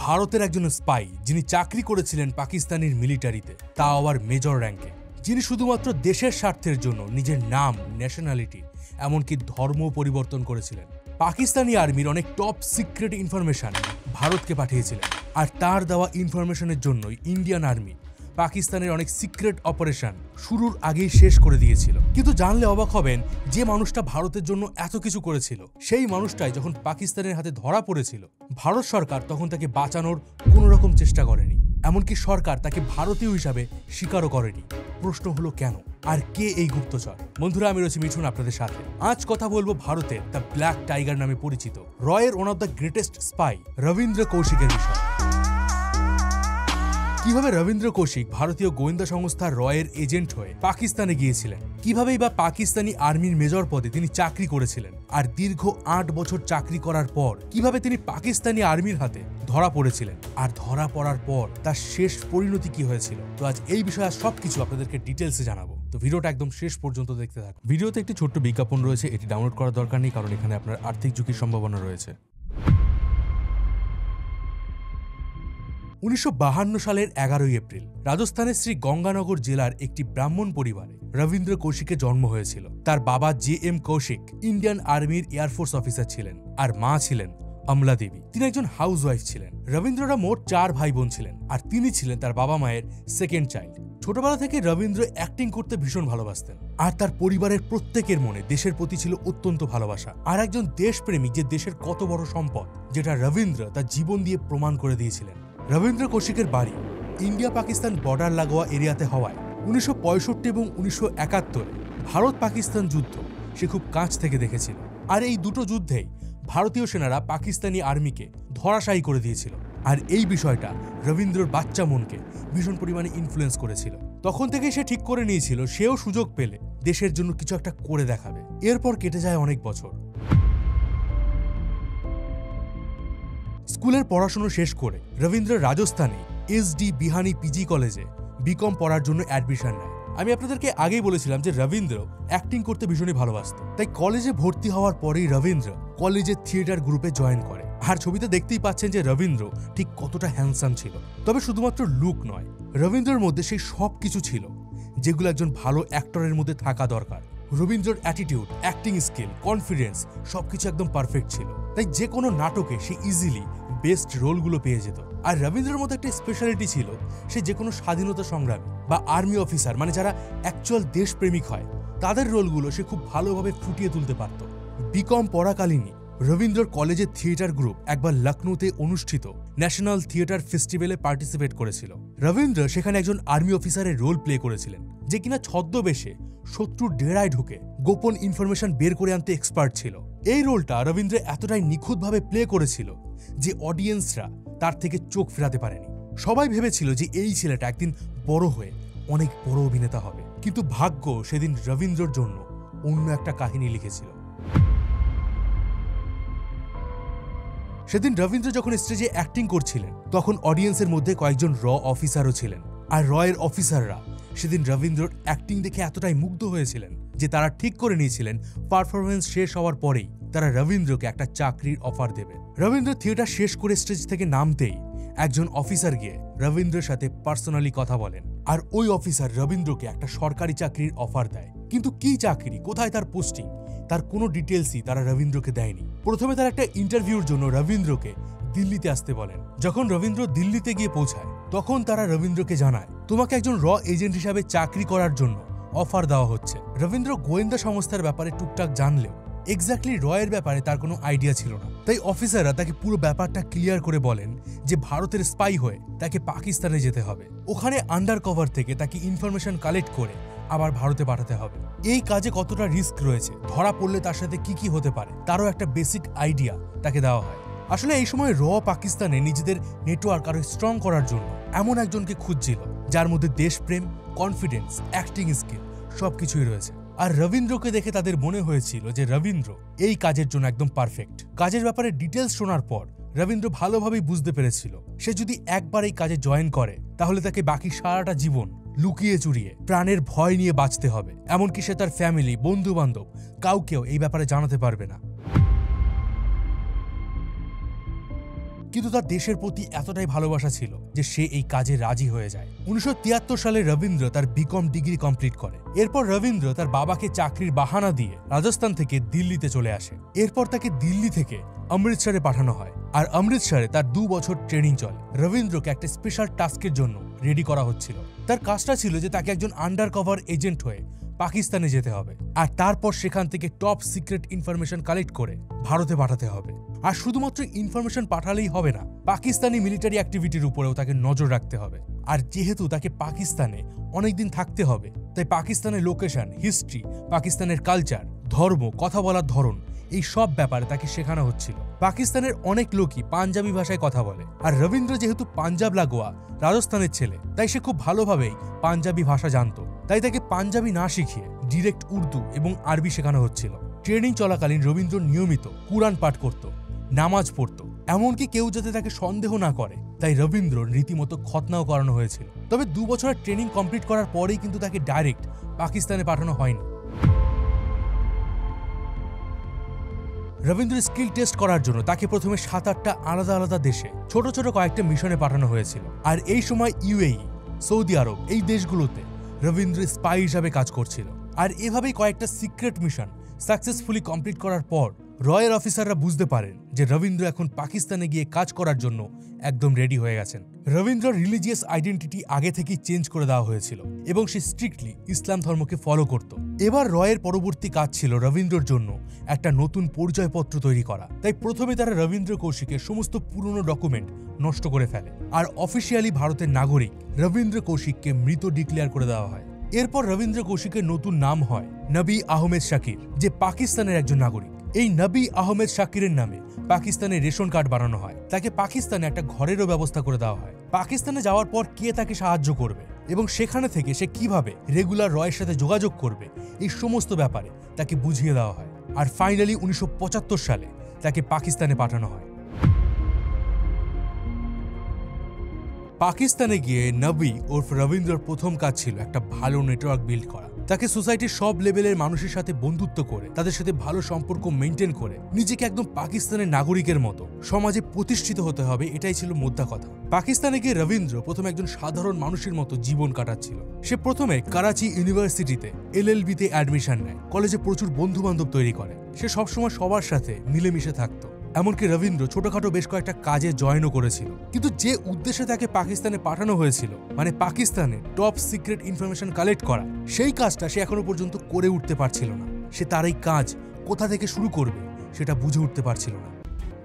ভারতের একজন স্পাই যিনি চাকরি করেছিলেন পাকিস্তানের মিলিটারিতে, তা আবার মেজর র্যাঙ্কে, যিনি শুধুমাত্র দেশের স্বার্থের জন্য নিজের নাম, ন্যাশনালিটি, এমনকি ধর্ম পরিবর্তন করেছিলেন। পাকিস্তানি আর্মির অনেক টপ সিক্রেট ইনফরমেশন ভারতকে পাঠিয়েছিলেন, আর তার দেওয়া ইনফরমেশনের জন্যই ইন্ডিয়ান আর্মি পাকিস্তানের অনেক সিক্রেট অপারেশন শুরুর আগেই শেষ করে দিয়েছিল। কিন্তু জানলে অবাক হবেন, যে মানুষটা ভারতের জন্য এত কিছু করেছিল, সেই মানুষটাই যখন পাকিস্তানের হাতে ধরা পড়েছিল, ভারত সরকার তখন তাকে বাঁচানোর কোনো রকম চেষ্টা করেনি। এমনকি সরকার তাকে ভারতীয় হিসাবে স্বীকারও করেনি। প্রশ্ন হলো কেন, আর কে এই গুপ্তচর? বন্ধুরা, আমি রয়েছি মিঠুন আপনাদের সাথে। আজ কথা বলবো ভারতের দ্য ব্ল্যাক টাইগার নামে পরিচিত রয়ের one of the greatest spy Ravindra কৌশিকের বিষয়। কিভাবে রবীন্দ্র কৌশিক ভারতীয় গোয়েন্দা সংস্থা রয়ের এজেন্ট হয়ে পাকিস্তানে গিয়েছিলেন, কিভাবেই বা পাকিস্তানি আর্মির মেজর পদে তিনি চাকরি করেছিলেন, আর দীর্ঘ 8 বছর চাকরি করার পর কিভাবে তিনি পাকিস্তানি আর্মির হাতে ধরা পড়েছিলেন, আর ধরা পড়ার পর তার শেষ পরিণতি কি হয়েছিল। তো আজ এই বিষয়ে সবকিছু আপনাদেরকে ডিটেলসে জানাবো, তো ভিডিওটা একদম শেষ পর্যন্ত দেখতে থাকুন। ভিডিওতে একটি ছোট্ট বিজ্ঞাপন রয়েছে, এটি ডাউনলোড করার দরকার নেই, কারণ এখানে আপনার আর্থিক ঝুঁকির সম্ভাবনা রয়েছে। 1952 সালের 11 এপ্রিল রাজস্থানের শ্রী গঙ্গানগর জেলার একটি ব্রাহ্মণ পরিবারে রবীন্দ্র কৌশিকের জন্ম হয়েছিল। তার বাবা JM কৌশিক ইন্ডিয়ান আর্মির এয়ারফোর্স অফিসার ছিলেন, আর মা ছিলেন অমলা দেবী। তিনি একজন হাউসওয়াইফ ছিলেন। রবীন্দ্ররা মোট 4 ভাই বোন ছিলেন, আর তিনি ছিলেন তার বাবা মায়ের সেকেন্ড চাইল্ড। ছোটবেলা থেকে রবীন্দ্র অ্যাক্টিং করতে ভীষণ ভালোবাসতেন, আর তার পরিবারের প্রত্যেকের মনে দেশের প্রতি ছিল অত্যন্ত ভালোবাসা। আর একজন দেশপ্রেমিক যে দেশের কত বড় সম্পদ, যেটা রবীন্দ্র তার জীবন দিয়ে প্রমাণ করে দিয়েছিলেন। রবীন্দ্র কৌশিকের বাড়ি ইন্ডিয়া পাকিস্তান বর্ডার লাগোয়া এরিয়াতে হওয়ায় 1965 এবং 1971 ভারত পাকিস্তান যুদ্ধ সে খুব কাছ থেকে দেখেছিল। আর এই দুটো যুদ্ধেই ভারতীয় সেনারা পাকিস্তানি আর্মিকে ধরাশায়ী করে দিয়েছিল। আর এই বিষয়টা রবীন্দ্রর বাচ্চা মনকে ভীষণ পরিমাণে ইনফ্লুয়েন্স করেছিল। তখন থেকে সে ঠিক করে নিয়েছিল সেও সুযোগ পেলে দেশের জন্য কিছু একটা করে দেখাবে। এরপর কেটে যায় অনেক বছর। স্কুলের পড়াশোনা শেষ করে রবীন্দ্র রাজস্থানে SD বিহানি PG কলেজে BCom পড়ার জন্য অ্যাডমিশন নেয়। আমি আপনাদেরকে আগেই বলেছিলাম যে রবীন্দ্র অ্যাক্টিং করতে ভীষণই ভালোবাসত, তাই কলেজে ভর্তি হওয়ার পরেই রবীন্দ্র কলেজের থিয়েটার গ্রুপে জয়েন করে। আর ছবিতে দেখতেই পাচ্ছেন যে রবীন্দ্র ঠিক কতটা হ্যান্ডসাম ছিল। তবে শুধুমাত্র লুক নয়, রবীন্দ্রের মধ্যে সেই সব কিছু ছিল যেগুলো একজন ভালো অ্যাক্টরের মধ্যে থাকা দরকার। রবীন্দ্রর অ্যাটিটিউড, অ্যাক্টিং স্কিল, কনফিডেন্স সবকিছু একদম পারফেক্ট ছিল, তাই যে কোনো নাটকে সে ইজিলি বেস্ট রোলগুলো পেয়ে যেত। আর রবীন্দ্রের মধ্যে একটা স্পেশালিটি ছিল, সে যে কোনো স্বাধীনতা সংগ্রামী বা আর্মি অফিসার, মানে যারা অ্যাকচুয়াল দেশপ্রেমিক হয়, তাদের রোলগুলো সে খুব ভালোভাবে ফুটিয়ে তুলতে পারত। BCom পড়াকালীনই রবীন্দ্রর কলেজের থিয়েটার গ্রুপ একবার লখনৌতে অনুষ্ঠিত ন্যাশনাল থিয়েটার ফেস্টিভ্যালে পার্টিসিপেট করেছিল। রবীন্দ্র সেখানে একজন আর্মি অফিসারের রোল প্লে করেছিলেন, যে কিনা ছদ্মবেশে শত্রুর ডেরায় ঢুকে গোপন ইনফরমেশন বের করে আনতে এক্সপার্ট ছিল। এই রোলটা রবীন্দ্র এতটাই নিখুঁতভাবে প্লে করেছিল যে অডিয়েন্সরা তার থেকে চোখ ফেরাতে পারেনি। সবাই ভেবেছিল যে এই ছেলেটা একদিন বড় হয়ে অনেক বড় অভিনেতা হবে, কিন্তু ভাগ্য সেদিন রবীন্দ্রর জন্য অন্য একটা কাহিনী লিখেছিল। সেদিন রবীন্দ্র যখন স্টেজে অ্যাক্টিং করছিলেন, তখন অডিয়েন্সের মধ্যে কয়েকজন অফিসারও ছিলেন। আর রয়ের অফিসাররা সেদিন রবীন্দ্রর অ্যাক্টিং দেখে এতটাই মুগ্ধ হয়েছিলেন যে তারা ঠিক করে নিয়েছিলেন পারফরমেন্স শেষ হওয়ার পরেই তারা রবীন্দ্রকে একটা চাকরির অফার দেবে। রবীন্দ্র থিয়েটার শেষ করে স্টেজ থেকে নামতেই একজন অফিসার গিয়ে রবীন্দ্রের সাথে পার্সোনালি কথা বলেন, আর ওই অফিসার রবীন্দ্রকে একটা সরকারি চাকরির অফার দেয়। কিন্তু কি চাকরি, কোথায় তার পোস্টিং, তার কোনো ডিটেলসই তারা রবীন্দ্রকে দেয়নি। প্রথমে তার একটা ইন্টারভিউর জন্য রবীন্দ্রকে দিল্লিতে আসতে বলেন। যখন রবীন্দ্র দিল্লিতে গিয়ে পৌঁছায়, তখন তারা রবীন্দ্রকে জানায়, তোমাকে একজন এজেন্ট হিসাবে চাকরি করার জন্য অফার দেওয়া হচ্ছে। রবীন্দ্র গোয়েন্দা সংস্থার ব্যাপারে টুকটাক জানলেও এক্স্যাক্টলি রয়ের ব্যাপারে তার কোনো আইডিয়া ছিল না। তাই অফিসাররা তাকে পুরো ব্যাপারটা ক্লিয়ার করে বলেন যে ভারতের স্পাই হয়ে তাকে পাকিস্তানে যেতে হবে, ওখানে আন্ডার কভার থেকে তাকে ইনফরমেশন কালেক্ট করে আবার ভারতে পাঠাতে হবে। এই কাজে কতটা রিস্ক রয়েছে, ধরা পড়লে তার সাথে কি কি হতে পারে, তারও একটা বেসিক আইডিয়া তাকে দেওয়া হয়। আসলে এই সময় পাকিস্তানে নিজেদের নেটওয়ার্ক আরো স্ট্রং করার জন্য এমন একজনকে খুঁজছিল যার মধ্যে দেশপ্রেম, কনফিডেন্স, অ্যাক্টিং স্কিল সবকিছুই রয়েছে। আর রবীন্দ্রকে দেখে তাদের মনে হয়েছিল যে রবীন্দ্র এই কাজের জন্য একদম পারফেক্ট। কাজের ব্যাপারে ডিটেলস শোনার পর রবীন্দ্র ভালোভাবেই বুঝতে পেরেছিল সে যদি একবার এই কাজে জয়েন করে, তাহলে তাকে বাকি সারাটা জীবন লুকিয়ে চুরিয়ে প্রাণের ভয় নিয়ে বাঁচতে হবে। এমনকি সে তার ফ্যামিলি, বন্ধু বান্ধব কাউকেও এই ব্যাপারে জানাতে পারবে না। কিন্তু তার দেশের প্রতি এতটাই ভালোবাসা ছিল যে সে এই কাজে রাজি হয়ে যায়। 1973 সালে রবীন্দ্র তার বিকম ডিগ্রি কমপ্লিট করে। এরপর রবীন্দ্র তার বাবাকে চাকরির বাহানা দিয়ে রাজস্থান থেকে দিল্লিতে চলে আসে। এরপর তাকে দিল্লি থেকে অমৃতসরে পাঠানো হয়, আর অমৃতসরে তার 2 বছর ট্রেনিং চলে। রবীন্দ্রকে একটা স্পেশাল টাস্কের জন্য রেডি করা হচ্ছিল। তার কাজটা ছিল যে তাকে একজন আন্ডার কভার এজেন্ট হয়ে পাকিস্তানে যেতে হবে, আর তারপর সেখান থেকে টপ সিক্রেট ইনফরমেশন কালেক্ট করে ভারতে পাঠাতে হবে। আর শুধুমাত্র ইনফরমেশন পাঠালেই হবে না, পাকিস্তানি মিলিটারি অ্যাক্টিভিটির উপরেও তাকে নজর রাখতে হবে। আর যেহেতু তাকে পাকিস্তানে অনেকদিন থাকতে হবে, তাই পাকিস্তানের লোকেশন, হিস্ট্রি, পাকিস্তানের কালচার, ধর্ম, কথা বলার ধরন, এই সব ব্যাপারে তাকে শেখানো হচ্ছিল। পাকিস্তানের অনেক লোকই পাঞ্জাবি ভাষায় কথা বলে, আর রবীন্দ্র যেহেতু পাঞ্জাব লাগোয়া রাজস্থানের ছেলে, তাই সে খুব ভালোভাবেই পাঞ্জাবি ভাষা জানতো। তাই তাকে পাঞ্জাবি না শিখিয়ে ডিরেক্ট উর্দু এবং আরবি শেখানো হচ্ছিল। ট্রেনিং চলাকালীন রবীন্দ্র নিয়মিত কুরআন পাঠ করত, নামাজ পড়ত, এমনকি কেউ যাতে তাকে সন্দেহ না করে তাই রবীন্দ্র রীতিমতো খতনাও করানো হয়েছিল। তবে 2 বছরের ট্রেনিং কমপ্লিট করার পরেই কিন্তু তাকে ডাইরেক্ট পাকিস্তানে পাঠানো হয়নি। রবীন্দ্র স্কিল টেস্ট করার জন্য তাকে প্রথমে 7-8টা আলাদা আলাদা দেশে ছোট ছোট কয়েকটা মিশনে পাঠানো হয়েছিল। আর এই সময় ইউএই, সৌদি আরব, এই দেশগুলোতে রবীন্দ্র স্পাই হিসাবে কাজ করছিল। আর এভাবেই কয়েকটা সিক্রেট মিশন সাকসেসফুলি কমপ্লিট করার পর রয়ের অফিসাররা বুঝতে পারেন যে রবীন্দ্র এখন পাকিস্তানে গিয়ে কাজ করার জন্য একদম রেডি হয়ে গেছেন। রবীন্দ্র রিলিজিয়াস আইডেন্টিটি আগে থেকেই চেঞ্জ করে দেওয়া হয়েছিল এবং সে স্ট্রিক্টলি ইসলাম ধর্মকে ফলো করত। এবার রয়ের পরবর্তী কাজ ছিল রবীন্দ্রর জন্য একটা নতুন পরিচয়পত্র তৈরি করা। তাই প্রথমে তারা রবীন্দ্র কৌশিকের সমস্ত পুরনো ডকুমেন্ট নষ্ট করে ফেলে, আর অফিসিয়ালি ভারতের নাগরিক রবীন্দ্র কৌশিককে মৃত ডিক্লেয়ার করে দেওয়া হয়। এরপর রবীন্দ্র কৌশিকের নতুন নাম হয় নবী আহমেদ শাকির, যে পাকিস্তানের একজন নাগরিক। এই নবী আহমেদ শাকিরের নামে পাকিস্তানের রেশন কার্ড বানানো হয়। তাকে পাকিস্তানে একটা ঘরেরও ব্যবস্থা করে দেওয়া হয়। পাকিস্তানে যাওয়ার পর কে তাকে সাহায্য করবে এবং সেখানে থেকে সে কিভাবে রেগুলার রয়ের সাথে যোগাযোগ করবে, এই সমস্ত ব্যাপারে তাকে বুঝিয়ে দেওয়া হয়। আর ফাইনালি 1975 সালে তাকে পাকিস্তানে পাঠানো হয়। পাকিস্তানে গিয়ে নবী ওরফ রবীন্দ্রর প্রথম কাজ ছিল একটা ভালো নেটওয়ার্ক বিল্ড করা। তাকে সোসাইটির সব লেভেলের মানুষের সাথে বন্ধুত্ব করে, তাদের সাথে ভালো সম্পর্ক মেনটেন করে নিজেকে একদম পাকিস্তানের নাগরিকের মতো সমাজে প্রতিষ্ঠিত হতে হবে, এটাই ছিল মোদ্দা কথা। পাকিস্তানে গিয়ে রবীন্দ্র প্রথমে একজন সাধারণ মানুষের মতো জীবন কাটাচ্ছিল। সে প্রথমে করাচি ইউনিভার্সিটিতে LLB-তে অ্যাডমিশন নেয়, কলেজে প্রচুর বন্ধু বান্ধব তৈরি করে। সে সবসময় সবার সাথে মিলেমিশে থাকতো। এমনকি রবীন্দ্র ছোটখাটো বেশ কয়েকটা কাজে জয়েনও করেছিল। কিন্তু যে উদ্দেশ্যে তাকে পাকিস্তানে পাঠানো হয়েছিল, মানে পাকিস্তানে টপ সিক্রেট ইনফরমেশন কালেক্ট করা, সেই কাজটা সে এখনো পর্যন্ত করে উঠতে পারছিল না। সে তার এই কাজ কোথা থেকে শুরু করবে সেটা বুঝে উঠতে পারছিল না।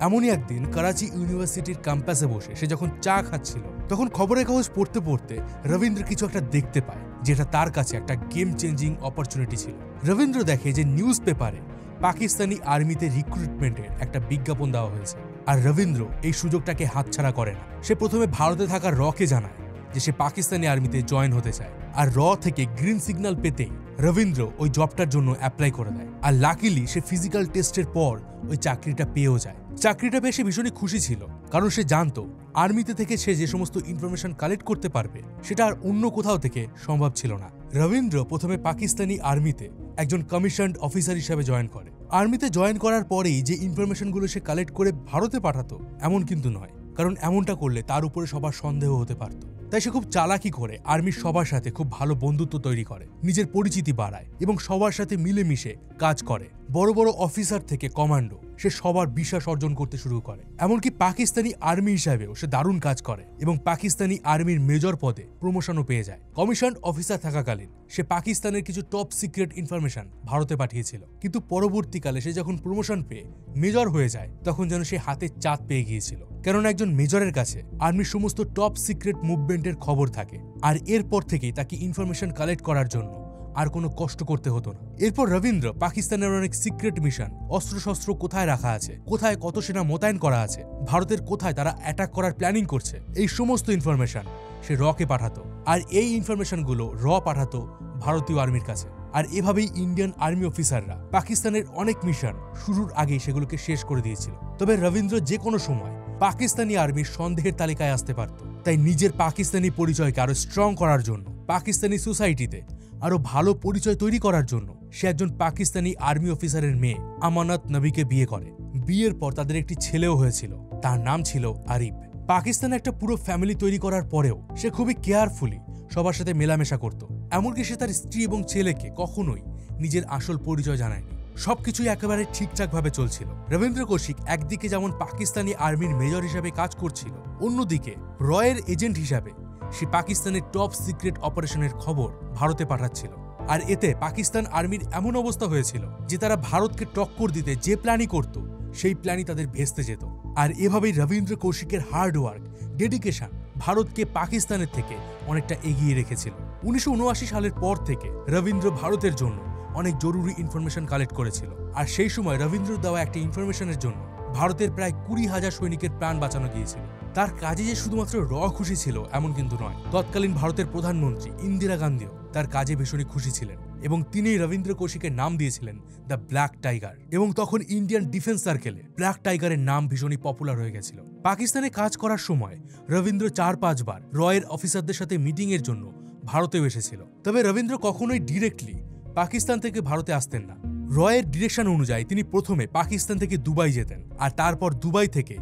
এমনই একদিন করাচি ইউনিভার্সিটির ক্যাম্পাসে বসে সে যখন চা খাচ্ছিল, তখন খবরের কাগজ পড়তে পড়তে রবীন্দ্র কিছু একটা দেখতে পায়, যেটা তার কাছে একটা গেম চেঞ্জিং অপরচুনিটি ছিল। রবীন্দ্র দেখে যে নিউজ পেপারে পাকিস্তানি আর্মিতে রিক্রুটমেন্টের একটা বিজ্ঞাপন দেওয়া হয়েছে, আর রবীন্দ্র এই সুযোগটাকে হাতছাড়া করে না। সে প্রথমে ভারতে থাকা রকে জানায় যে সে পাকিস্তানি আর্মিতে জয়েন হতে চায়, আর র থেকে গ্রিন সিগন্যাল পেতেই রবীন্দ্র ওই জবটার জন্য অ্যাপ্লাই করে দেয়। আর লাকিলি সে ফিজিক্যাল টেস্টের পর ওই চাকরিটা পেয়েও যায়। চাকরিটা পেয়ে সে ভীষণই খুশি ছিল, কারণ সে জানতো আর্মিতে থেকে সে যে সমস্ত ইনফরমেশন কালেক্ট করতে পারবে সেটা আর অন্য কোথাও থেকে সম্ভব ছিল না। রবীন্দ্র প্রথমে পাকিস্তানি আর্মিতে একজন কমিশনড অফিসার হিসেবে জয়েন করে। আর্মিতে জয়েন করার পরেই যে ইনফরমেশনগুলো সে কালেক্ট করে ভারতে পাঠাতো এমন কিন্তু নয়, কারণ এমনটা করলে তার উপরে সবার সন্দেহ হতে পারত। তাই সে খুব চালাকি করে আর্মির সবার সাথে খুব ভালো বন্ধুত্ব তৈরি করে, নিজের পরিচিতি বাড়ায় এবং সবার সাথে মিলেমিশে কাজ করে। বড় বড় অফিসার থেকে কমান্ডো, সে সবার বিশ্বাস অর্জন করতে শুরু করে। এমনকি পাকিস্তানি আর্মি হিসাবেও সে দারুণ কাজ করে এবং পাকিস্তানি আর্মির মেজর পদে প্রমোশনও পেয়ে যায়। কমিশন অফিসার থাকাকালীন সে পাকিস্তানের কিছু টপ সিক্রেট ইনফরমেশন ভারতে পাঠিয়েছিল, কিন্তু পরবর্তীকালে সে যখন প্রমোশন পেয়ে মেজর হয়ে যায়, তখন যেন সে হাতে চাঁদ পেয়ে গিয়েছিল। কারণ একজন মেজরের কাছে আর্মির সমস্ত টপ সিক্রেট মুভমেন্টের খবর থাকে, আর এরপর থেকেই তাকে ইনফরমেশন কালেক্ট করার জন্য আর কোনো কষ্ট করতে হতো না। এরপর রবীন্দ্র পাকিস্তানের অনেক সিক্রেট মিশন, অস্ত্রশস্ত্র কোথায় রাখা আছে, কোথায় কত সেনা মোতায়েন করা আছে, ভারতের কোথায় তারা অ্যাটাক করার প্ল্যানিং করছে, এই সমস্ত ইনফরমেশন সে রকে পাঠাতো। আর এই ইনফরমেশনগুলো র পাঠাতো ভারতীয় আর্মির কাছে। আর এভাবেই ইন্ডিয়ান আর্মি অফিসাররা পাকিস্তানের অনেক মিশন শুরুর আগেই সেগুলোকে শেষ করে দিয়েছিল। তবে রবীন্দ্র যে কোনো সময় পাকিস্তানি আর্মির সন্দেহের তালিকায় আসতে পারত। তাই নিজের পাকিস্তানি পরিচয়কে আরো স্ট্রং করার জন্য, পাকিস্তানি সোসাইটিতে আরো ভালো পরিচয় তৈরি করার জন্য সে একজন পাকিস্তানি আর্মি অফিসারের মেয়ে আমানত নবীকে বিয়ে করে। বিয়ের পর তাদের একটি ছেলেও হয়েছিল। তার নাম ছিল আরিফ। পাকিস্তানে একটা পুরো ফ্যামিলি তৈরি করার পরেও সে খুবই কেয়ারফুলি সবার সাথে মেলামেশা করত। এমনকি সে তার স্ত্রী এবং ছেলেকে কখনোই নিজের আসল পরিচয় জানায়নি। সবকিছুই একেবারে ঠিকঠাকভাবে চলছিল। রবীন্দ্র কৌশিক একদিকে যেমন পাকিস্তানি আর্মির মেজর হিসাবে কাজ করছিল, অন্যদিকে রয়ের এজেন্ট হিসাবে সে পাকিস্তানের টপ সিক্রেট অপারেশনের খবর ভারতে পাঠাচ্ছিল। আর এতে পাকিস্তান আর্মির এমন অবস্থা হয়েছিল যে তারা ভারতকে টক্কর দিতে যে প্ল্যানই করত সেই প্ল্যানই তাদের ভেস্তে যেত। আর এভাবেই রবীন্দ্র কৌশিকের হার্ডওয়ার্ক, ডেডিকেশন ভারতকে পাকিস্তানের থেকে অনেকটা এগিয়ে রেখেছিল। 1979 সালের পর থেকে রবীন্দ্র ভারতের জন্য অনেক জরুরি ইনফরমেশন কালেক্ট করেছিল। আর সেই সময় রবীন্দ্র দেওয়া একটা ইনফরমেশনের জন্য ভারতের প্রায় 20,000 সৈনিকের প্রাণ বাঁচানো গিয়েছিল। তার কাজে যে শুধুমাত্র খুশি ছিল এমন কিন্তু নয়, তৎকালীন ভারতের প্রধানমন্ত্রী ইন্দিরা গান্ধীও তার কাজে ভীষণই খুশি ছিলেন এবং তিনি রবীন্দ্র কৌশিকের নাম দিয়েছিলেন দ্য ব্ল্যাক টাইগার। এবং তখন ইন্ডিয়ান ডিফেন্স সার্কেলে ব্ল্যাক টাইগারের নাম ভীষণই পপুলার হয়ে গেছিল। পাকিস্তানে কাজ করার সময় রবীন্দ্র 4-5 বার রয়ের অফিসারদের সাথে মিটিং এর জন্য ভারতেও এসেছিল। তবে রবীন্দ্র কখনোই ডিরেক্টলি পাকিস্তান থেকে ভারতে আসতেন না। রয়ের ডিরেকশন অনুযায়ী তিনি প্রথমে পাকিস্তান থেকে দুবাই যেতেন, আর তারপর দুবাই থেকে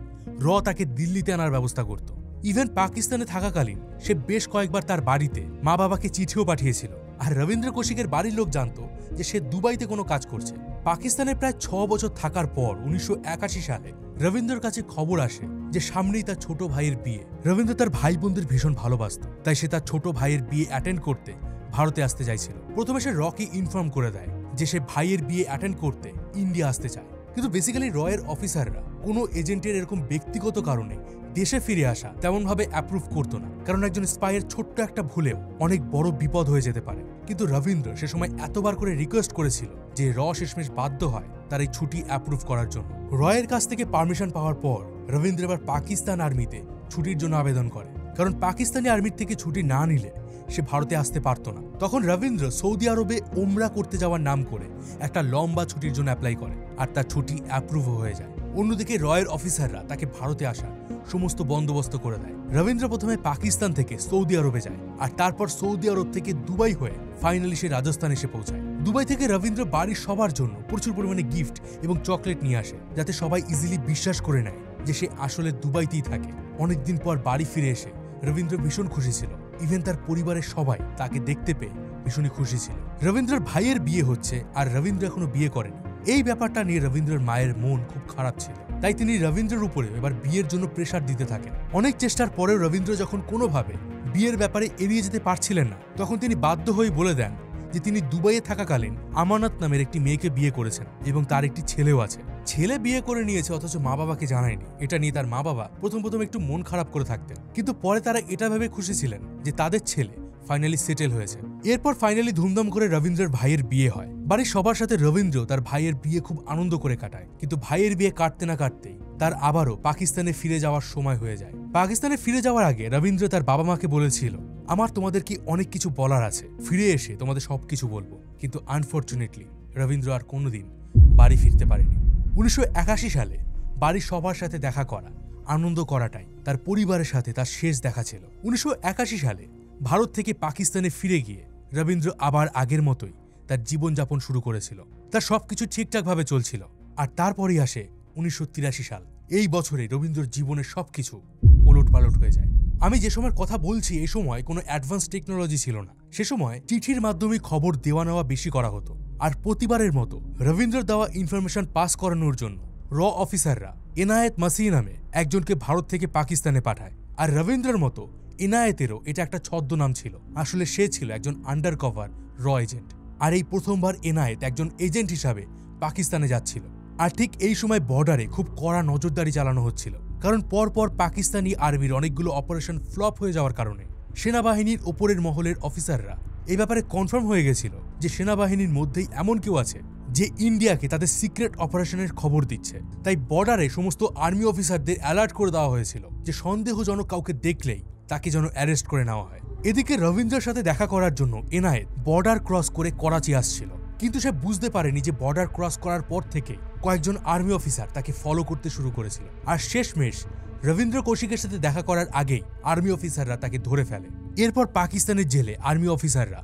তাকে দিল্লিতে আনার ব্যবস্থা করত। ইভেন পাকিস্তানে থাকাকালীন সে বেশ কয়েকবার তার বাড়িতে মা বাবাকে চিঠিও পাঠিয়েছিল। আর রবীন্দ্র কৌশিকের বাড়ির লোক জানতো যে সে দুবাইতে কোনো কাজ করছে। পাকিস্তানে প্রায় 6 বছর থাকার পর 1981 সালে রবীন্দ্রর কাছে খবর আসে যে সামনেই তার ছোট ভাইয়ের বিয়ে। রবীন্দ্র তার ভাই বোনদের ভীষণ ভালোবাসত, তাই সে তার ছোট ভাইয়ের বিয়ে অ্যাটেন্ড করতে ভারতে আসতে চাইছিল। প্রথমে সে রকে ইনফর্ম করে দেয় যে সে ভাইয়ের বিয়ে অ্যাটেন্ড করতে ইন্ডিয়া আসতে চায়। কিন্তু বেসিক্যালি রয়ের অফিসাররা কোনো এজেন্টের এরকম ব্যক্তিগত কারণে দেশে ফিরে আসা তেমনভাবে অ্যাপ্রুভ করতো না, কারণ একজন স্পাইয়ের ছোট্ট একটা ভুলেও অনেক বড় বিপদ হয়ে যেতে পারে। কিন্তু রবীন্দ্র সে সময় এতবার করে রিকোয়েস্ট করেছিল যে শেষমেশ বাধ্য হয় তার এই ছুটি অ্যাপ্রুভ করার জন্য। রয়ের কাছ থেকে পারমিশন পাওয়ার পর রবীন্দ্র এবার পাকিস্তান আর্মিতে ছুটির জন্য আবেদন করে, কারণ পাকিস্তানি আর্মির থেকে ছুটি না নিলে সে ভারতে আসতে পারত না। তখন রবীন্দ্র সৌদি আরবে ওমরা করতে যাওয়ার নাম করে একটা লম্বা ছুটির জন্য অ্যাপ্লাই করে, আর তার ছুটি অ্যাপ্রুভ হয়ে যায়। অন্যদিকে রয়ের অফিসাররা তাকে ভারতে আসার সমস্ত বন্দোবস্ত করে দেয়। রবীন্দ্র প্রথমে পাকিস্তান থেকে সৌদি আরবে যায়, আর তারপর সৌদি আরব থেকে দুবাই হয়ে ফাইনালি সে রাজস্থান এসে পৌঁছায়। দুবাই থেকে রবীন্দ্র বাড়ির সবার জন্য প্রচুর পরিমাণে গিফট এবং চকলেট নিয়ে আসে, যাতে সবাই ইজিলি বিশ্বাস করে নেয় যে সে আসলে দুবাইতেই থাকে। অনেকদিন পর বাড়ি ফিরে এসে রবীন্দ্র ভীষণ খুশি ছিল। ইভেন তার পরিবারের সবাই তাকে দেখতে পেয়ে ভীষণই খুশি ছিল। রবীন্দ্রর ভাইয়ের বিয়ে হচ্ছে আর রবীন্দ্র এখনো বিয়ে করেনি। এই ব্যাপারটা নিয়ে রবীন্দ্রর মায়ের মন খুব খারাপ ছিল, তাই তিনি রবীন্দ্রের উপরে এবার বিয়ের জন্য প্রেশার দিতে থাকেন। অনেক চেষ্টার পরেও রবীন্দ্র যখন কোনোভাবে বিয়ের ব্যাপারে এড়িয়ে যেতে পারছিলেন না, তখন তিনি বাধ্য হয়ে বলে দেন যে তিনি দুবাইয়ে থাকাকালীন আমানত নামের একটি মেয়েকে বিয়ে করেছেন এবং তার একটি ছেলেও আছে। ছেলে বিয়ে করে নিয়েছে অথচ মা বাবাকে জানায়নি। এটা নিয়ে তার মা বাবা প্রথম একটু মন খারাপ করে থাকতেন, কিন্তু পরে তারা এটা ভেবে খুশি ছিলেন যে তাদের ছেলে ফাইনালি সেটেল হয়েছে। এরপর ফাইনালি ধুমধাম করে রবীন্দ্রের ভাইয়ের বিয়ে হয়। বাড়ির সবার সাথে রবীন্দ্র তার ভাইয়ের বিয়ে খুব আনন্দ করে কাটায়। কিন্তু ভাইয়ের বিয়ে কাটতে না কাটতেই তার আবারও পাকিস্তানে ফিরে যাওয়ার সময় হয়ে যায়। পাকিস্তানে ফিরে যাওয়ার আগে রবীন্দ্র তার বাবা মাকে বলেছিল, আমার তোমাদেরকে অনেক কিছু বলার আছে, ফিরে এসে তোমাদের সবকিছু বলবো। কিন্তু আনফর্চুনেটলি রবীন্দ্র আর কোনোদিন বাড়ি ফিরতে পারেনি। 1981 সালে বাড়ির সবার সাথে দেখা করা, আনন্দ করাটাই তার পরিবারের সাথে তার শেষ দেখা ছিল। 1981 সালে ভারত থেকে পাকিস্তানে ফিরে গিয়ে রবীন্দ্র আবার আগের মতোই তার জীবনযাপন শুরু করেছিল। তার সবকিছু ঠিকঠাকভাবে চলছিল। আর তারপরই আসে 1983 সাল। এই বছরে রবীন্দ্রর জীবনের সবকিছু ওলটপালট হয়ে যায়। আমি যে সময়ের কথা বলছি এই সময় কোনো অ্যাডভান্স টেকনোলজি ছিল না। সে সময় চিঠির মাধ্যমে খবর দেওয়া নেওয়া বেশি করা হতো। আর প্রতিবারের মতো রবীন্দ্রর দেওয়া ইনফরমেশন পাস করানোর জন্য অফিসাররা এনায়েত মাসিহ নামে একজনকে ভারত থেকে পাকিস্তানে পাঠায়। আর রবীন্দ্রর মতো এনায়েতেরও এটা একটা ছদ্মনাম ছিল। আসলে সে ছিল একজন আন্ডার কভার এজেন্ট। আর এই প্রথমবার এনায়েত একজন এজেন্ট হিসাবে পাকিস্তানে যাচ্ছিল। আর ঠিক এই সময় বর্ডারে খুব কড়া নজরদারি চালানো হচ্ছিল, কারণ পরপর পাকিস্তানি আর্মির অনেকগুলো অপারেশন ফ্লপ হয়ে যাওয়ার কারণে সেনাবাহিনীর ওপরের মহলের অফিসাররা এই ব্যাপারে কনফার্ম হয়ে গেছিল যে সেনাবাহিনীর মধ্যেই এমন কেউ আছে যে ইন্ডিয়াকে তাদের সিক্রেট অপারেশনের খবর দিচ্ছে। তাই বর্ডারে সমস্ত আর্মি অফিসারদের অ্যালার্ট করে দেওয়া হয়েছিল যে সন্দেহজনক কাউকে দেখলেই তাকে যেন অ্যারেস্ট করে নেওয়া হয়। এদিকে রবীন্দ্রের সাথে দেখা করার জন্য এনায়েত বর্ডার ক্রস করে করাচি আসছিল, কিন্তু সে বুঝতে পারেনি যে বর্ডার ক্রস করার পর থেকে কয়েকজন আর্মি অফিসার তাকে ফলো করতে শুরু করেছিল। আর শেষমেশ রবীন্দ্র কৌশিকের সাথে দেখা করার আগেই আর্মি অফিসাররা তাকে ধরে ফেলে। এরপর পাকিস্তানের জেলে আর্মি অফিসাররা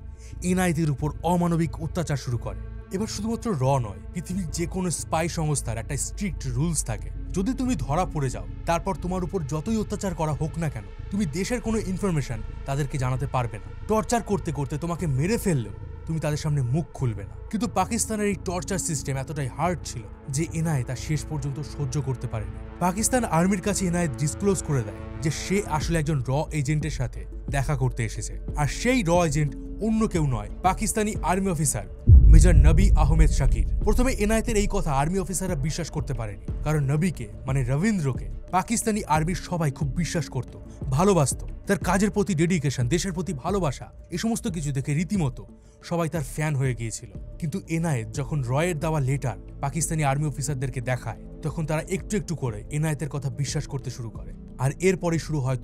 এনায়েতের উপর অমানবিক অত্যাচার শুরু করে এবার শুধুমাত্র র নয়, পৃথিবীর যে কোনো স্পাই সংস্থার একটা স্ট্রিক্ট রুলস থাকে। যদি তুমি ধরা পড়ে যাও, তারপর তোমার উপর যতই অত্যাচার করা হোক না কেন, তুমি দেশের কোনো ইনফরমেশন তাদেরকে জানাতে পারবে না। টর্চার করতে করতে তোমাকে মেরে ফেললেও তুমি তাদের সামনে মুখ খুলবে না। কিন্তু পাকিস্তানের এই টর্চার সিস্টেম এতটাই হার্ড ছিল যে এনআইএ তা শেষ পর্যন্ত সহ্য করতে পারেনি। পাকিস্তান আর্মির কাছে এনআইএ ডিসক্লোজ করে দেয় যে সে আসলে একজন র এজেন্টের সাথে দেখা করতে এসেছে, আর সেই র এজেন্ট অন্য কেউ নয়, পাকিস্তানি আর্মি অফিসার মেজর নবী আহমেদ শাকির। প্রথমে এনআইএর এই কথা আর্মি অফিসাররা বিশ্বাস করতে পারেনি, কারণ নবীকে মানে রবীন্দ্রকে পাকিস্তানি আর্মির সবাই খুব বিশ্বাস করত, ভালোবাসত। তার কাজের প্রতি ডেডিকেশন, দেশের প্রতি ভালোবাসা, এই সমস্ত কিছু দেখে রীতিমতো সবাই তার ফ্যান হয়ে গিয়েছিল। কিন্তু এনআইএ যখন রয়ের দেওয়া লেটার পাকিস্তানি আর্মি অফিসারদেরকে দেখায়, তখন তারা একটু একটু করে এনআইএর কথা বিশ্বাস করতে শুরু করে। আর এরপরে শুরু হয়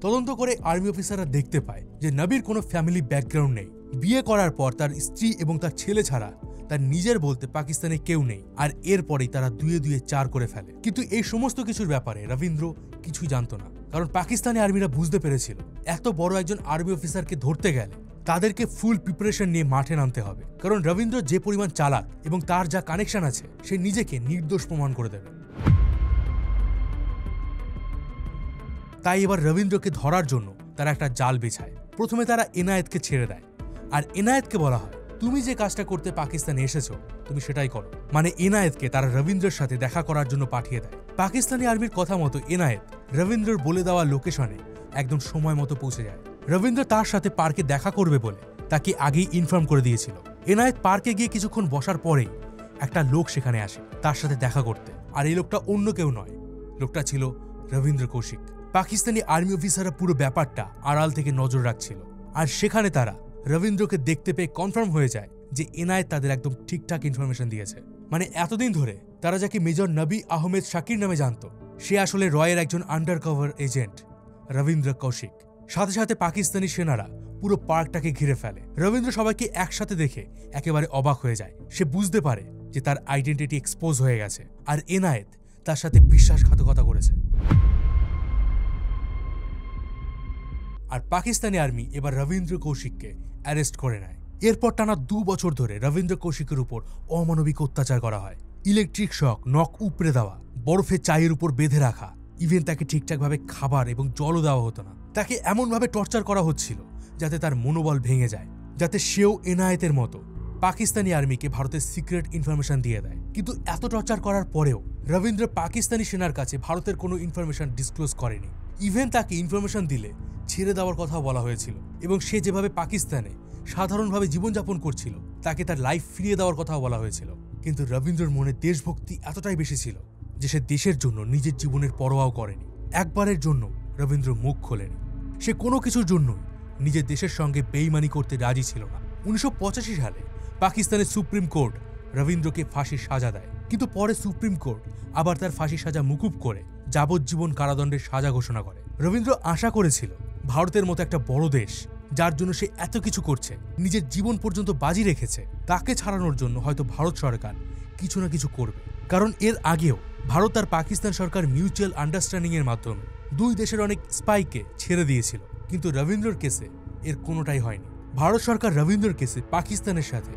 তদন্ত করে আর্মি অফিসাররা দেখতে পায় যে নবীর কোনো ফ্যামিলি ব্যাকগ্রাউন্ড নেই। বিয়ে করার পর তার স্ত্রী এবং তার ছেলে ছাড়া তার নিজের বলতে পাকিস্তানে কেউ নেই। আর এরপরেই তারা দুয়ে দুয়ে 4 করে ফেলে। কিন্তু এই সমস্ত কিছুর ব্যাপারে রবীন্দ্র কিছুই জানতো না, কারণ পাকিস্তানি আর্মিরা বুঝতে পেরেছিল এত বড় একজন আর্মি অফিসারকে ধরতে গেলে তাদেরকে ফুল প্রিপারেশন নিয়ে মাঠে নামতে হবে, কারণ রবীন্দ্র যে পরিমাণ চালাক এবং তার যা কানেকশন আছে, সে নিজেকে নির্দোষ প্রমাণ করে দেবে। তাই এবার রবীন্দ্রকে ধরার জন্য তারা একটা জাল বিছায়। প্রথমে তারা এনায়েতকে ছেড়ে দেয়, আর এনায়েতকে বলা হয় তুমি যে কাজটা করতে পাকিস্তানে এসেছো তুমি সেটাই করো। মানে এনায়েতকে তারা রবীন্দ্রের সাথে দেখা করার জন্য পাঠিয়ে দেয়। পাকিস্তানি আর্মির কথা মতো এনায়েত রবীন্দ্রর বলে দেওয়া লোকেশনে একদম সময় মতো পৌঁছে যায়। রবীন্দ্র তার সাথে পার্কে দেখা করবে বলে তাকে আগেই ইনফর্ম করে দিয়েছিল। এনায়েত পার্কে গিয়ে কিছুক্ষণ বসার পরেই একটা লোক সেখানে আসে তার সাথে দেখা করতে, আর এই লোকটা অন্য কেউ নয়, লোকটা ছিল রবীন্দ্র কৌশিক। পাকিস্তানি আর্মি অফিসাররা পুরো ব্যাপারটা আড়াল থেকে নজর রাখছিল, আর সেখানে তারা রবীন্দ্রকে দেখতে পেয়ে কনফার্ম হয়ে যায় যে এনআইএ তাদের একদম ঠিকঠাক ইনফরমেশন দিয়েছে। মানে এতদিন ধরে তারা যাকে মেজর নবী আহমেদ শাকির নামে জানত, সে আসলে রয়ের একজন under cover agent Rabindra Kaushik. সাথে সাথে পাকিস্তানি সেনারা পুরো পার্কটাকে ঘিরে ফেলে। রবীন্দ্র সবাইকে একসাথে দেখে একেবারে অবাক হয়ে যায়। সে বুঝতে পারে যে তার আইডেন্টিটি এক্সপোজ হয়ে গেছে, আর এনআইএ তার সাথে বিশ্বাসঘাতকতা করেছে। আর পাকিস্তানি আর্মি এবার রবীন্দ্র কৌশিককে অ্যারেস্ট করে নেয়। এরপর টানা 2 বছর ধরে রবীন্দ্র কৌশিকের উপর অমানবিক অত্যাচার করা হয়। ইলেকট্রিক শক, নখ উপড়ে দেওয়া, বরফে চায়ের উপর বেঁধে রাখা, ইভেন তাকে ঠিকঠাকভাবে খাবার এবং জলও দেওয়া হতো না। তাকে এমনভাবে টর্চার করা হচ্ছিল যাতে তার মনোবল ভেঙে যায়, যাতে সেও এনআইএর মতো পাকিস্তানি আর্মিকে ভারতের সিক্রেট ইনফরমেশন দিয়ে দেয়। কিন্তু এত টর্চার করার পরেও রবীন্দ্র পাকিস্তানি সেনার কাছে ভারতের কোনো ইনফরমেশন ডিসক্লোজ করেনি। ইভেন তাকে ইনফরমেশন দিলে ছেড়ে দেওয়ার কথা বলা হয়েছিল, এবং সে যেভাবে পাকিস্তানে সাধারণভাবে জীবনযাপন করছিল তাকে তার লাইফ ফিরিয়ে দেওয়ার কথা বলা হয়েছিল। কিন্তু রবীন্দ্রর মনে দেশভক্তি এতটাই বেশি ছিল যে সে দেশের জন্য নিজের জীবনের পরোয়াও করেনি। একবারের জন্য রবীন্দ্র মুখ খোলেনি। সে কোনো কিছুর জন্যই নিজের দেশের সঙ্গে বেইমানি করতে রাজি ছিল না। 1985 সালে পাকিস্তানের সুপ্রিম কোর্ট রবীন্দ্রকে ফাঁসির সাজা দেয়, কিন্তু পরে সুপ্রিম কোর্ট আবার তার ফাঁসির সাজা মুকুব করে যাবজ্জীবন কারাদণ্ডের সাজা ঘোষণা করে। রবীন্দ্র আশা করেছিল ভারতের মতো একটা বড় দেশ, যার জন্য সে এত কিছু করছে, নিজের জীবন পর্যন্ত বাজি রেখেছে, তাকে ছাড়ানোর জন্য হয়তো ভারত সরকার কিছু না কিছু করবে। কারণ এর আগেও ভারত আর পাকিস্তান সরকার মিউচুয়াল আন্ডারস্ট্যান্ডিং এর মাধ্যমে 2 দেশের অনেক স্পাইকে ছেড়ে দিয়েছিল, কিন্তু রবীন্দ্রর কেসে এর কোনোটাই হয়নি। ভারত সরকার রবীন্দ্রর কেসে পাকিস্তানের সাথে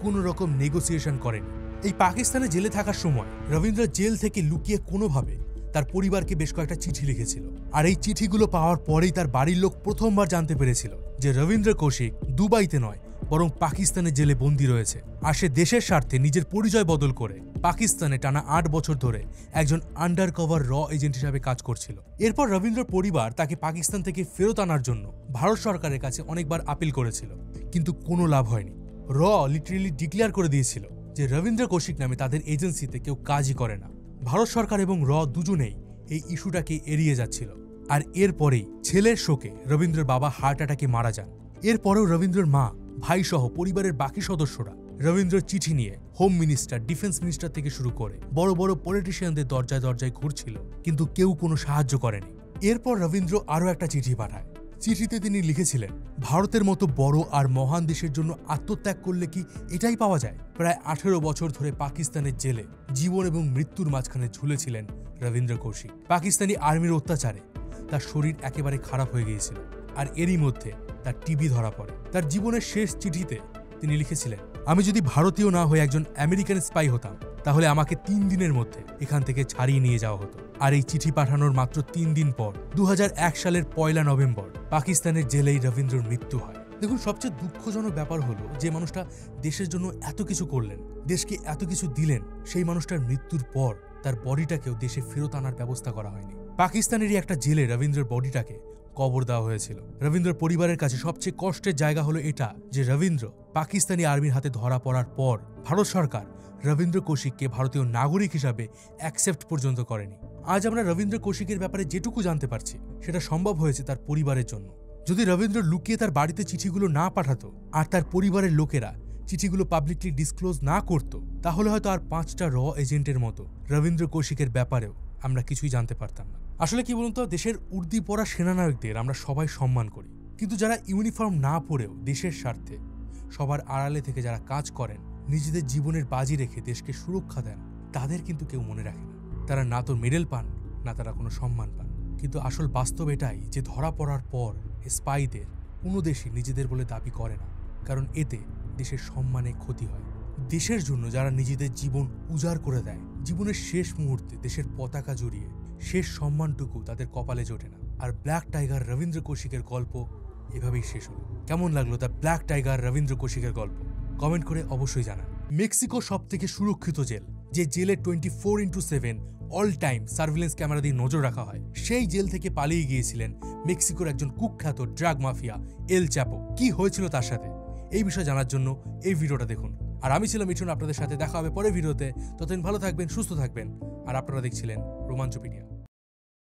কোনো রকম নেগোসিয়েশন করেনি। এই পাকিস্তানে জেলে থাকার সময় রবীন্দ্র জেল থেকে লুকিয়ে কোনোভাবে তার পরিবারকে বেশ কয়েকটা চিঠি লিখেছিল, আর এই চিঠিগুলো পাওয়ার পরেই তার বাড়ির লোক প্রথমবার জানতে পেরেছিল যে রবীন্দ্র কৌশিক দুবাইতে নয় বরং পাকিস্তানের জেলে বন্দী রয়েছে। আর সে দেশের স্বার্থে নিজের পরিচয় বদল করে পাকিস্তানে টানা 8 বছর ধরে একজন আন্ডার কভার র এজেন্ট হিসাবে কাজ করছিল। এরপর রবীন্দ্র পরিবার তাকে পাকিস্তান থেকে ফেরত আনার জন্য ভারত সরকারের কাছে অনেকবার আপিল করেছিল, কিন্তু কোনো লাভ হয়নি। র লিটারেলি ডিক্লেয়ার করে দিয়েছিল যে রবীন্দ্র কৌশিক নামে তাদের এজেন্সিতে কেউ কাজই করে না। ভারত সরকার এবং র দুজনেই এই ইস্যুটাকে এড়িয়ে যাচ্ছিল। আর এরপরেই ছেলের শোকে রবীন্দ্রর বাবা হার্ট অ্যাটাকে মারা যান। এরপরেও রবীন্দ্রর মা, ভাই সহ পরিবারের বাকি সদস্যরা রবীন্দ্রর চিঠি নিয়ে হোম মিনিস্টার, ডিফেন্স মিনিস্টার থেকে শুরু করে বড় বড় পলিটিশিয়ানদের দরজায় দরজায় ঘুরছিল, কিন্তু কেউ কোনো সাহায্য করেনি। এরপর রবীন্দ্র আরও একটা চিঠি পাঠায়। চিঠিতে তিনি লিখেছিলেন, ভারতের মতো বড় আর মহান দেশের জন্য আত্মত্যাগ করলে কি এটাই পাওয়া যায়? প্রায় 18 বছর ধরে পাকিস্তানের জেলে জীবন এবং মৃত্যুর মাঝখানে ঝুলেছিলেন রবীন্দ্র কৌশিক। পাকিস্তানি আর্মির অত্যাচারে তার শরীর একেবারে খারাপ হয়ে গিয়েছিল, আর এরই মধ্যে তার টিবি ধরা পড়ে। তার জীবনের শেষ চিঠিতে তিনি লিখেছিলেন, আমি যদি ভারতীয় না হয়ে একজন আমেরিকান স্পাই হতাম তাহলে আমাকে 3 দিনের মধ্যে এখান থেকে ছাড়িয়ে নিয়ে যাওয়া হতো। আর এই চিঠি পাঠানোর মাত্র 3 দিন পর 2001 সালের 1 নভেম্বর পাকিস্তানের জেলেই রবীন্দ্রর মৃত্যু হয়। দেখুন, সবচেয়ে দুঃখজনক ব্যাপার হলো যে মানুষটা দেশের জন্য এত কিছু করলেন, দেশকে এত কিছু দিলেন, সেই মানুষটার মৃত্যুর পর তার বডিটাকেও দেশে ফেরত আনার ব্যবস্থা করা হয়নি। পাকিস্তানেরই একটা জেলে রবীন্দ্রর বডিটাকে কবর দেওয়া হয়েছিল। রবীন্দ্রর পরিবারের কাছে সবচেয়ে কষ্টের জায়গা হলো এটা যে রবীন্দ্র পাকিস্তানি আর্মির হাতে ধরা পড়ার পর ভারত সরকার রবীন্দ্র কৌশিককে ভারতীয় নাগরিক হিসাবে অ্যাকসেপ্ট পর্যন্ত করেনি। আজ আমরা রবীন্দ্র কৌশিকের ব্যাপারে যেটুকু জানতে পারছি সেটা সম্ভব হয়েছে তার পরিবারের জন্য। যদি রবীন্দ্র লুকিয়ে তার বাড়িতে চিঠিগুলো না পাঠাতো আর তার পরিবারের লোকেরা চিঠিগুলো পাবলিকলি ডিসক্লোজ না করত, তাহলে হয়তো আর 5টা র এজেন্টের মতো রবীন্দ্র কৌশিকের ব্যাপারেও আমরা কিছুই জানতে পারতাম না। আসলে কি বলুন তো, দেশের উর্দি পরা সেনানায়কদের আমরা সবাই সম্মান করি, কিন্তু যারা ইউনিফর্ম না পরেও দেশের স্বার্থে সবার আড়ালে থেকে যারা কাজ করেন, নিজেদের জীবনের বাজি রেখে দেশকে সুরক্ষা দেন, তাদের কিন্তু কেউ মনে রাখে না। তারা না তো মেডেল পান, না তারা কোনো সম্মান পান। কিন্তু আসল বাস্তব এটাই যে ধরা পড়ার পর স্পাইদের কোনো দেশই নিজেদের বলে দাবি করে না, কারণ এতে দেশের সম্মানে ক্ষতি হয়। দেশের জন্য যারা নিজেদের জীবন উজাড় করে দেয়, জীবনের শেষ মুহূর্তে দেশের পতাকা জড়িয়ে, শেষ সম্মানটুকু তাদের কপালে জোটে না। আর ব্ল্যাক টাইগার রবীন্দ্র কৌশিকের গল্প এভাবেই শেষ হলো। কেমন লাগলো দ্য ব্ল্যাক টাইগার রবীন্দ্র কৌশিকের গল্প? কমেন্ট করে অবশ্যই জানান। মেক্সিকো সব থেকে সুরক্ষিত জেল, যে জেলে 24x7 all time surveillance camera দিয়ে নজর রাখা হয়, সেই জেল থেকে পালিয়ে গিয়েছিলেন মেক্সিকোর একজন কুখ্যাত ড্রাগ মাফিয়া এল চ্যাপো। কি হয়েছিল তার সাথে, এই বিষয়ে জানার জন্য এই ভিডিওটা দেখুন। আর আমি ছিলাম মিঠুন, আপনাদের সাথে দেখা হবে পরের ভিডিওতে। ততদিন ভালো থাকবেন, সুস্থ থাকবেন। আর আপনারা দেখছিলেন রোমাঞ্চপিডিয়া।